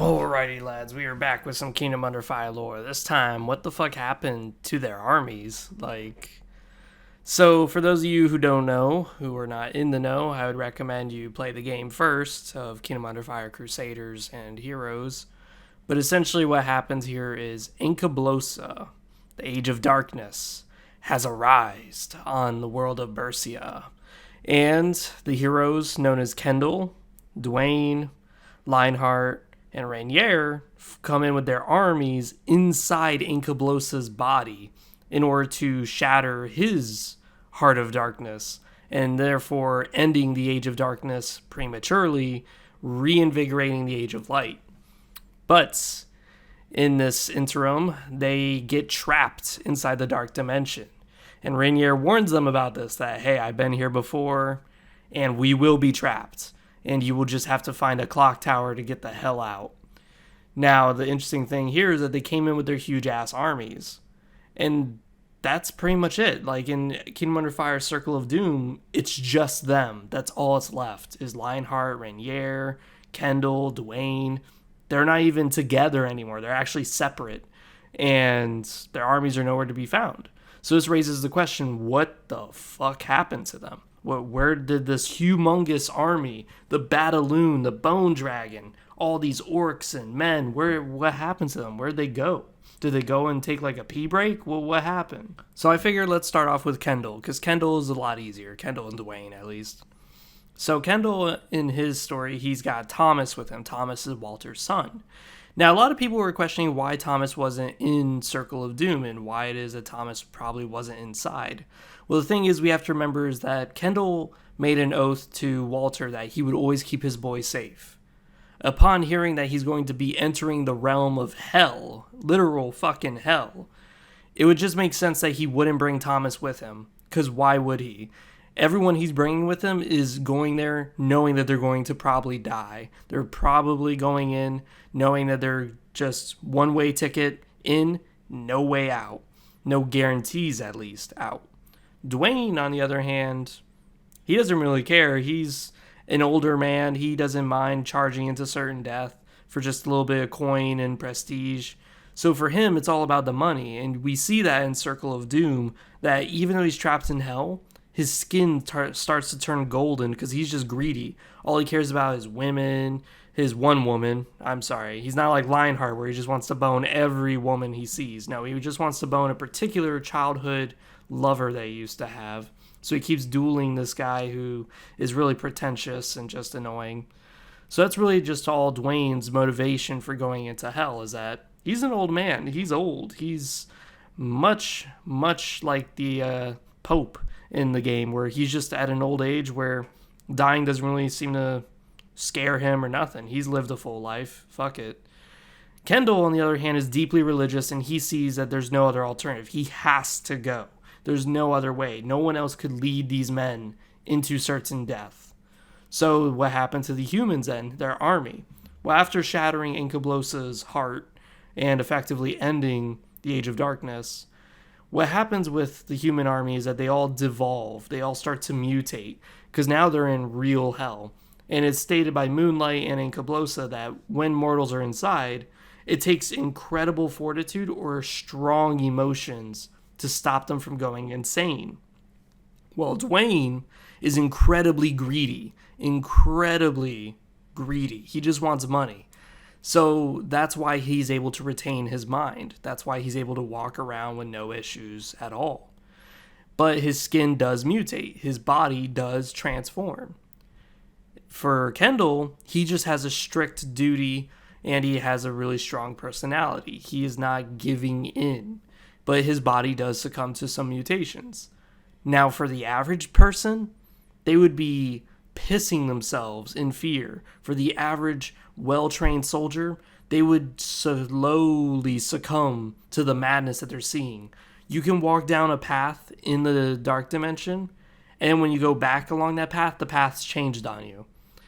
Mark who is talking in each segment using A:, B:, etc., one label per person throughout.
A: Alrighty, lads, we are back with some Kingdom Under Fire lore. This time, what the fuck happened to their armies? So for those of you who don't know, who are not in the know, I would recommend you play the game first of Kingdom Under Fire Crusaders and Heroes. But essentially, what happens here is Inkablosa, the Age of Darkness, has arisen on the world of Bersia. And the heroes known as Kendall, Dwayne, Lionheart, and Rainier come in with their armies inside Inkablosa's body in order to shatter his Heart of Darkness, and therefore ending the Age of Darkness prematurely, reinvigorating the Age of Light. But in this interim, they get trapped inside the Dark Dimension. And Rainier warns them about this, that, hey, I've been here before, and we will be trapped. And you will just have to find a clock tower to get the hell out. Now, the interesting thing here is that they came in with their huge-ass armies. And that's pretty much it. Like, in Kingdom Under Fire Circle of Doom, it's just them. That's all that's left, is Lionheart, Rainier, Kendall, Dwayne. They're not even together anymore. They're actually separate. And their armies are nowhere to be found. So this raises the question, what the fuck happened to them? Where did this humongous army, the Bataloon, the Bone Dragon, all these orcs and men, what happened to them? Where'd they go? Did they go and take like a pee break? Well, what happened? So I figured let's start off with Kendall, because Kendall is a lot easier. Kendall and Dwayne, at least. So Kendall, in his story, he's got Thomas with him. Thomas is Walter's son. Now, a lot of people were questioning why Thomas wasn't in Circle of Doom and why it is that Thomas probably wasn't inside. Well, the thing is, we have to remember is that Kendall made an oath to Walter that he would always keep his boy safe. Upon hearing that he's going to be entering the realm of hell, literal fucking hell, it would just make sense that he wouldn't bring Thomas with him, because why would he? Everyone he's bringing with him is going there knowing that they're going to probably die. They're probably going in knowing that they're just one-way ticket in, no way out. No guarantees, at least, out. Dwayne, on the other hand, he doesn't really care. He's an older man. He doesn't mind charging into certain death for just a little bit of coin and prestige. So for him, it's all about the money. And we see that in Circle of Doom, that even though he's trapped in hell, his skin starts to turn golden because he's just greedy. All he cares about is women, his one woman. I'm sorry. He's not like Lionheart where he just wants to bone every woman he sees. No, he just wants to bone a particular childhood lover that he used to have. So he keeps dueling this guy who is really pretentious and just annoying. So that's really just all Dwayne's motivation for going into hell, is that he's an old man. He's old. He's much like the Pope in the game, where he's just at an old age where dying doesn't really seem to scare him or nothing. He's lived a full life. Fuck it. Kendall, on the other hand, is deeply religious, and he sees that there's no other alternative. He has to go. There's no other way. No one else could lead these men into certain death. So what happened to the humans then? Their army. Well, after shattering Inkablosa's heart and effectively ending the Age of Darkness, what happens with the human army is that they all devolve. They all start to mutate because now they're in real hell. And it's stated by Moonlight and Inkablosa that when mortals are inside, it takes incredible fortitude or strong emotions to stop them from going insane. Well, Dwayne is incredibly greedy. Incredibly greedy. He just wants money. So that's why he's able to retain his mind. That's why he's able to walk around with no issues at all. But his skin does mutate. His body does transform. For Kendall, he just has a strict duty and he has a really strong personality. He is not giving in, but his body does succumb to some mutations. Now, for the average person, they would be pissing themselves in fear. For the average well-trained soldier, they would slowly succumb to the madness that they're seeing. You can walk down a path in the dark dimension, and when you go back along that path, the path's changed on you.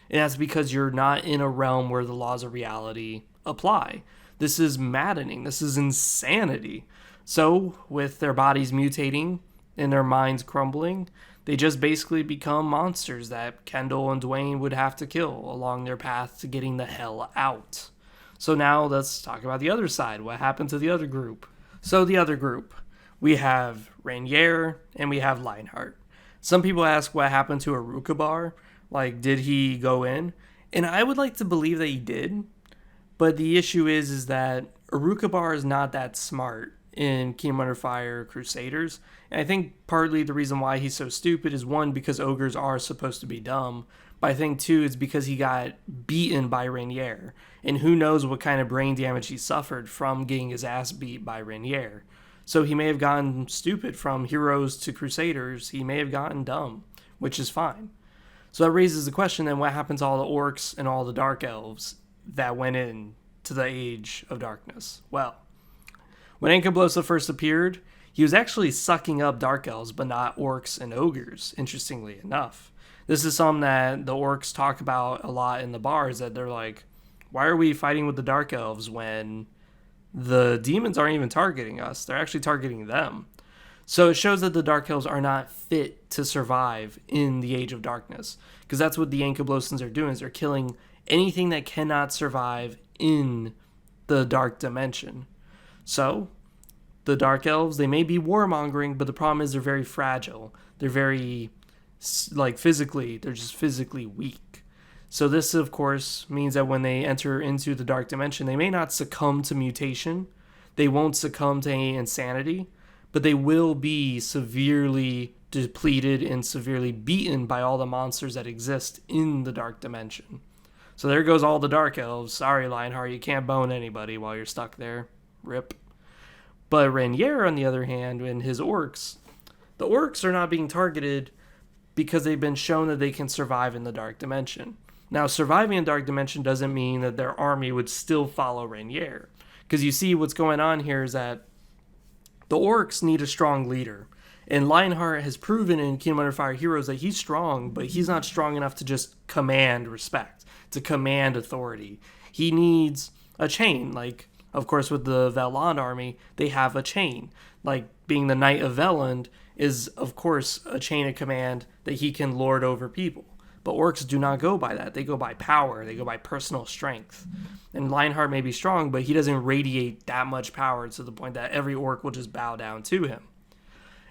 A: And that's because you're not in a realm where the laws of reality apply. This is maddening. This is insanity. So, with their bodies mutating and their minds crumbling, they just basically become monsters that Kendall and Dwayne would have to kill along their path to getting the hell out. So now let's talk about the other side. What happened to the other group? So the other group, we have Rainier and we have Lionheart. Some people ask what happened to Arukabar. Like, did he go in? And I would like to believe that he did. But the issue is that Arukabar is not that smart in Kingdom Under Fire Crusaders. And I think partly the reason why he's so stupid is one, because ogres are supposed to be dumb. But I think two, it's because he got beaten by Rainier. And who knows what kind of brain damage he suffered from getting his ass beat by Rainier. So he may have gotten stupid from heroes to crusaders. He may have gotten dumb, which is fine. So that raises the question then, what happened to all the orcs and all the dark elves that went in to the Age of Darkness? Well, when Ankablosa first appeared, he was actually sucking up dark elves, but not orcs and ogres, interestingly enough. This is something that the orcs talk about a lot in the bars, that they're like, why are we fighting with the dark elves when the demons aren't even targeting us? They're actually targeting them. So it shows that the Dark Elves are not fit to survive in the Age of Darkness. Because that's what the Ankyblosans are doing, is they're killing anything that cannot survive in the Dark Dimension. So, the Dark Elves, they may be warmongering, but the problem is they're very fragile. They're very, physically, they're just physically weak. So this, of course, means that when they enter into the Dark Dimension, they may not succumb to mutation. They won't succumb to any insanity. But they will be severely depleted and severely beaten by all the monsters that exist in the Dark Dimension. So there goes all the Dark Elves. Sorry, Lionheart, you can't bone anybody while you're stuck there. Rip. But Rainier, on the other hand, and his orcs, the orcs are not being targeted because they've been shown that they can survive in the Dark Dimension. Now, surviving in Dark Dimension doesn't mean that their army would still follow Rainier. Because you see what's going on here is that the orcs need a strong leader. And Lionheart has proven in Kingdom Under Fire Heroes that he's strong, but he's not strong enough to just command respect, to command authority. He needs a chain. Like, of course, with the Veland army, they have a chain. Like, being the Knight of Veland is, of course, a chain of command that he can lord over people. But orcs do not go by that. They go by power. They go by personal strength. And Lionheart may be strong, but he doesn't radiate that much power to the point that every orc will just bow down to him.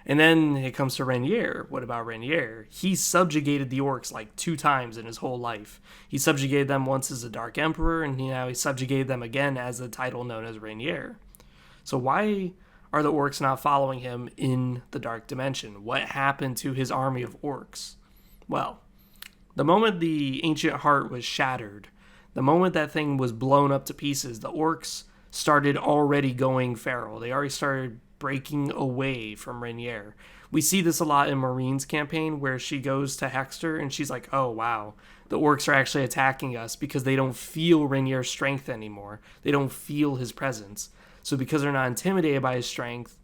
A: And then it comes to Rainier. What about Rainier? He subjugated the orcs like 2 times in his whole life. He subjugated them once as the Dark Emperor, and now he subjugated them again as the title known as Rainier. So why are the orcs not following him in the Dark Dimension? What happened to his army of orcs? Well, the moment the Ancient Heart was shattered, the moment that thing was blown up to pieces, the orcs started already going feral. They already started breaking away from Rainier. We see this a lot in Marine's campaign, where she goes to Hexter and she's like, oh wow, the orcs are actually attacking us because they don't feel Rainier's strength anymore. They don't feel his presence. So because they're not intimidated by his strength,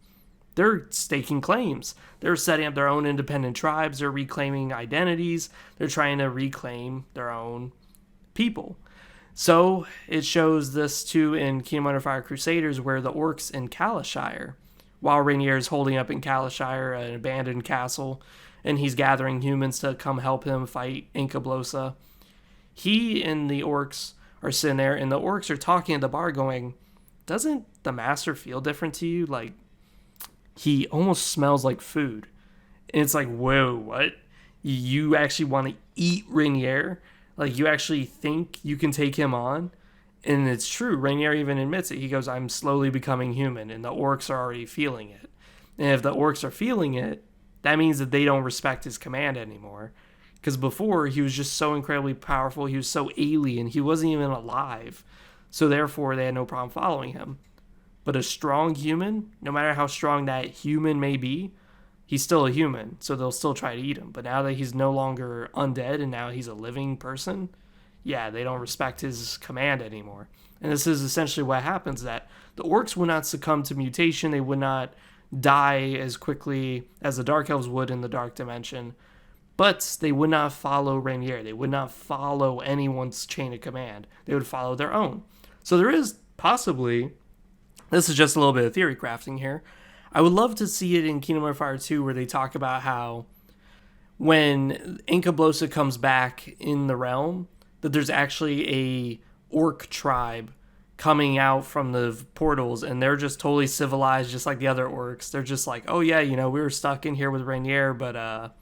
A: they're staking claims. They're setting up their own independent tribes. They're reclaiming identities. They're trying to reclaim their own people. So it shows this too in Kingdom Under Fire Crusaders, where the orcs in Kalashire, while Rainier is holding up in Kalashire, an abandoned castle, and he's gathering humans to come help him fight Ankablosa, he and the orcs are sitting there, and the orcs are talking at the bar going, doesn't the master feel different to you? Like, he almost smells like food. And it's like, whoa, what? You actually want to eat Rainier? Like, you actually think you can take him on? And it's true. Rainier even admits it. He goes, I'm slowly becoming human, and the orcs are already feeling it. And if the orcs are feeling it, that means that they don't respect his command anymore. Because before, he was just so incredibly powerful. He was so alien. He wasn't even alive. So therefore, they had no problem following him. But a strong human, no matter how strong that human may be, he's still a human, so they'll still try to eat him. But now that he's no longer undead and now he's a living person, yeah, they don't respect his command anymore. And this is essentially what happens, that the orcs would not succumb to mutation. They would not die as quickly as the Dark Elves would in the Dark Dimension. But they would not follow Rainier. They would not follow anyone's chain of command. They would follow their own. So there is possibly... This is just a little bit of theory crafting here. I would love to see it in Kingdom Hearts Fire 2, where they talk about how when Ankablosa comes back in the realm, that there's actually a orc tribe coming out from the portals, and they're just totally civilized, just like the other orcs. They're just like, oh yeah, we were stuck in here with Rainier, but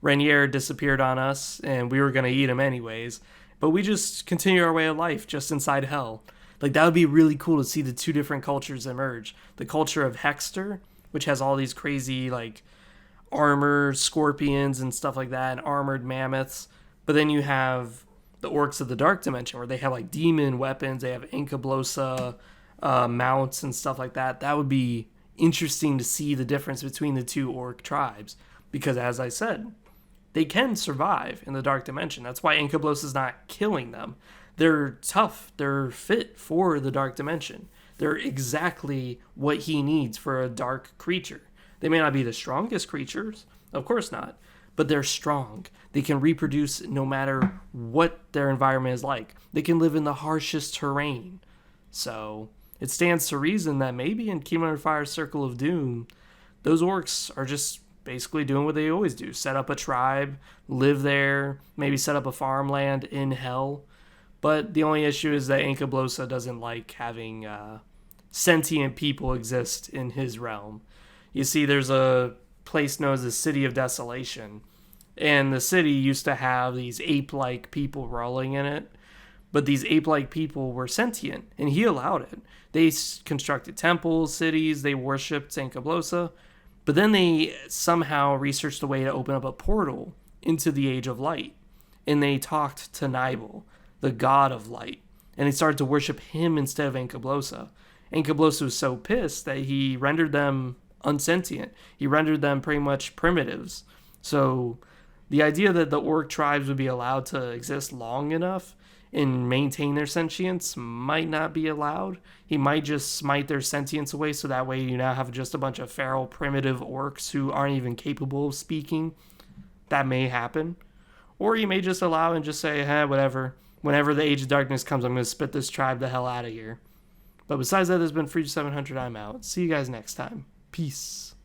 A: Rainier disappeared on us, and we were gonna eat him anyways. But we just continue our way of life just inside hell. Like, that would be really cool to see the two different cultures emerge. The culture of Hexter, which has all these crazy like armored scorpions and stuff like that, and armored mammoths. But then you have the orcs of the dark dimension, where they have like demon weapons. They have Inkablosa mounts and stuff like that. That would be interesting to see the difference between the two orc tribes, because as I said, they can survive in the dark dimension. That's why Inkablosa is not killing them. They're tough. They're fit for the dark dimension. They're exactly what he needs for a dark creature. They may not be the strongest creatures, of course not, but they're strong. They can reproduce no matter what their environment is like. They can live in the harshest terrain. So it stands to reason that maybe in Kingdom Under Fire's Circle of Doom, those orcs are just basically doing what they always do. Set up a tribe, live there, maybe set up a farmland in hell. But the only issue is that Inkablosa doesn't like having sentient people exist in his realm. You see, there's a place known as the City of Desolation, and the city used to have these ape-like people rolling in it, but these ape-like people were sentient, and he allowed it. They constructed temples, cities, they worshipped Inkablosa, but then they somehow researched a way to open up a portal into the Age of Light, and they talked to Nibel, the god of light, and they started to worship him instead of Inkablosa. Inkablosa was so pissed that he rendered them unsentient. He rendered them pretty much primitives. So the idea that the orc tribes would be allowed to exist long enough and maintain their sentience might not be allowed. He might just smite their sentience away, so that way you now have just a bunch of feral primitive orcs who aren't even capable of speaking. That may happen. Or he may just allow and just say, whatever. Whenever the Age of Darkness comes, I'm going to spit this tribe the hell out of here. But besides that, there's been Free 700. I'm out. See you guys next time. Peace.